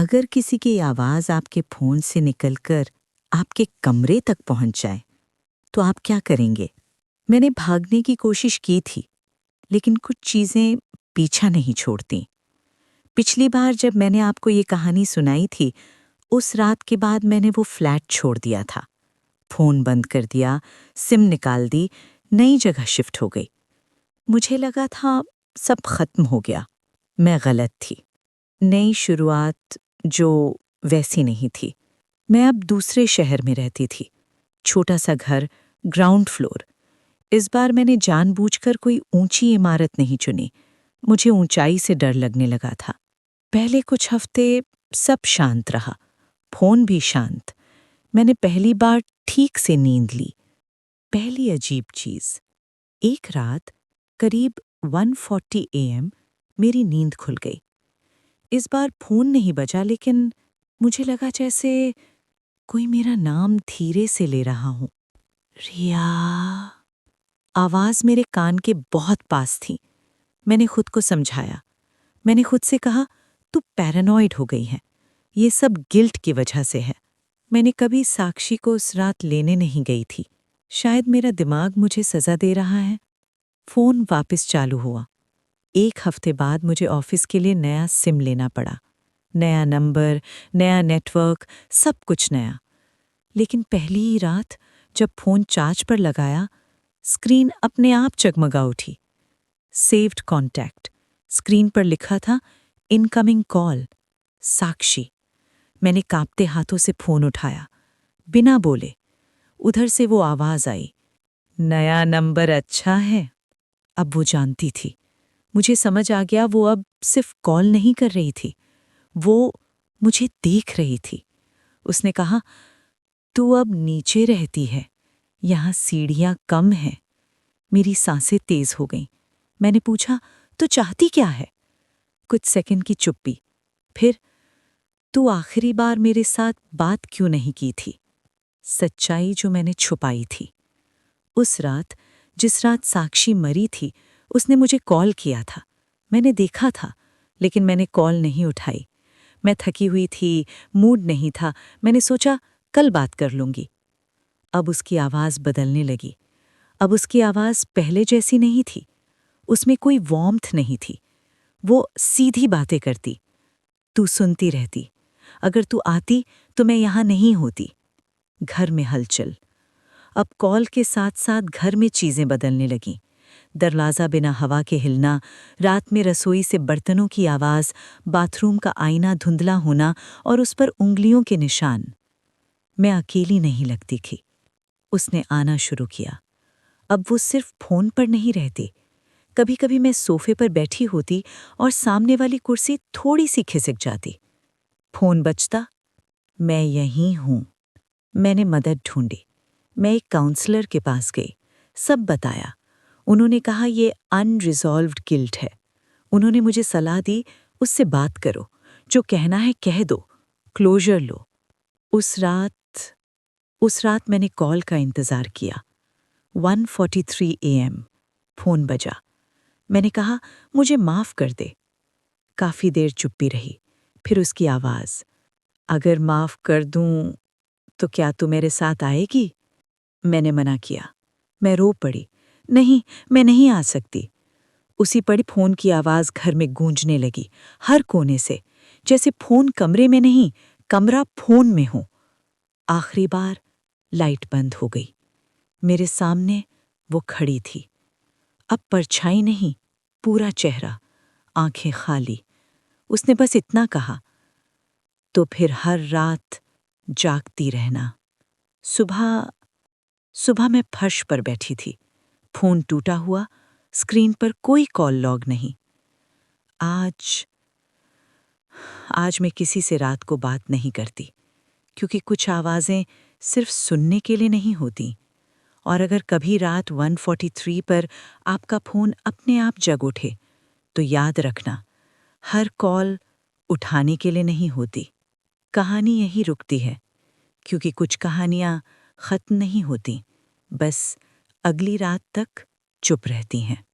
अगर किसी की आवाज़ आपके फ़ोन से निकलकर आपके कमरे तक पहुंच जाए, तो आप क्या करेंगे? मैंने भागने की कोशिश की थी, लेकिन कुछ चीज़ें पीछा नहीं छोड़तीं। पिछली बार जब मैंने आपको ये कहानी सुनाई थी, उस रात के बाद मैंने वो फ्लैट छोड़ दिया था। फ़ोन बंद कर दिया, सिम निकाल दी, नई जगह शिफ्ट हो गई। मुझे लगा था सब खत्म हो गया। मैं गलत थी। नई शुरुआत जो वैसी नहीं थी। मैं अब दूसरे शहर में रहती थी। छोटा सा घर, ग्राउंड फ्लोर। इस बार मैंने जानबूझकर कोई ऊंची इमारत नहीं चुनी। मुझे ऊंचाई से डर लगने लगा था। पहले कुछ हफ्ते सब शांत रहा, फोन भी शांत। मैंने पहली बार ठीक से नींद ली। पहली अजीब चीज, एक रात करीब 1:40 AM मेरी नींद खुल गई। इस बार फोन नहीं बजा, लेकिन मुझे लगा जैसे कोई मेरा नाम धीरे से ले रहा हो। रिया। आवाज मेरे कान के बहुत पास थी। मैंने खुद को समझाया। मैंने खुद से कहा, तू पैरानॉइड हो गई है। ये सब गिल्ट की वजह से है। मैंने कभी साक्षी को उस रात लेने नहीं गई थी। शायद मेरा दिमाग मुझे सजा दे रहा है। फोन वापस चालू हुआ। एक हफ्ते बाद मुझे ऑफिस के लिए नया सिम लेना पड़ा। नया नंबर, नया नेटवर्क, सब कुछ नया। लेकिन पहली ही रात जब फोन चार्ज पर लगाया, स्क्रीन अपने आप जगमगा उठी। Saved contact. स्क्रीन पर लिखा था, इनकमिंग कॉल, साक्षी। मैंने कांपते हाथों से फोन उठाया। बिना बोले उधर से वो आवाज आई, नया नंबर अच्छा है। अब वो जानती थी। मुझे समझ आ गया, वो अब सिर्फ कॉल नहीं कर रही थी, वो मुझे देख रही थी। उसने कहा, तू अब नीचे रहती है, यहाँ सीढ़ियाँ कम हैं। मेरी सांसें तेज हो गईं। मैंने पूछा, तू चाहती क्या है? कुछ सेकंड की चुप्पी। फिर, तू आखिरी बार मेरे साथ बात क्यों नहीं की थी? सच्चाई जो मैंने छुपाई थी। उस रात, जिस रात साक्षी मरी थी, उसने मुझे कॉल किया था। मैंने देखा था, लेकिन मैंने कॉल नहीं उठाई। मैं थकी हुई थी, मूड नहीं था। मैंने सोचा, कल बात कर लूंगी। अब उसकी आवाज़ बदलने लगी। अब उसकी आवाज़ पहले जैसी नहीं थी। उसमें कोई वार्मथ नहीं थी। वो सीधी बातें करती। तू सुनती रहती। अगर तू आती तो मैं यहाँ नहीं होती। घर में हलचल। अब कॉल के साथ साथ घर में चीज़ें बदलने लगीं। दरवाज़ा बिना हवा के हिलना, रात में रसोई से बर्तनों की आवाज़, बाथरूम का आईना धुंधला होना और उस पर उंगलियों के निशान। मैं अकेली नहीं लगती थी। उसने आना शुरू किया। अब वो सिर्फ फ़ोन पर नहीं रहती। कभी कभी मैं सोफे पर बैठी होती और सामने वाली कुर्सी थोड़ी सी खिसक जाती। फ़ोन बजता, मैं यहीं हूँ। मैंने मदद ढूंढी। मैं एक काउंसलर के पास गई। सब बताया। उन्होंने कहा, ये अनरिजॉल्व्ड गिल्ट है। उन्होंने मुझे सलाह दी, उससे बात करो, जो कहना है कह दो, क्लोजर लो। उस रात मैंने कॉल का इंतज़ार किया। 1:43 AM फ़ोन बजा। मैंने कहा, मुझे माफ़ कर दे। काफ़ी देर चुप्पी रही। फिर उसकी आवाज़, अगर माफ़ कर दूं तो क्या तू मेरे साथ आएगी? मैंने मना किया। मैं रो पड़ी। नहीं, मैं नहीं आ सकती। उसी पड़ी फ़ोन की आवाज़ घर में गूंजने लगी, हर कोने से, जैसे फ़ोन कमरे में नहीं, कमरा फ़ोन में हो। आखिरी बार लाइट बंद हो गई। मेरे सामने वो खड़ी थी। अब परछाई नहीं, पूरा चेहरा, आंखें खाली। उसने बस इतना कहा, तो फिर हर रात जागती रहना। सुबह सुबह मैं फर्श पर बैठी थी। फ़ोन टूटा हुआ, स्क्रीन पर कोई कॉल लॉग नहीं। आज आज मैं किसी से रात को बात नहीं करती, क्योंकि कुछ आवाज़ें सिर्फ सुनने के लिए नहीं होती। और अगर कभी रात 1:43 पर आपका फ़ोन अपने आप जग उठे, तो याद रखना, हर कॉल उठाने के लिए नहीं होती। कहानी यहीं रुकती है, क्योंकि कुछ कहानियाँ ख़त्म नहीं होती, बस अगली रात तक चुप रहती हैं।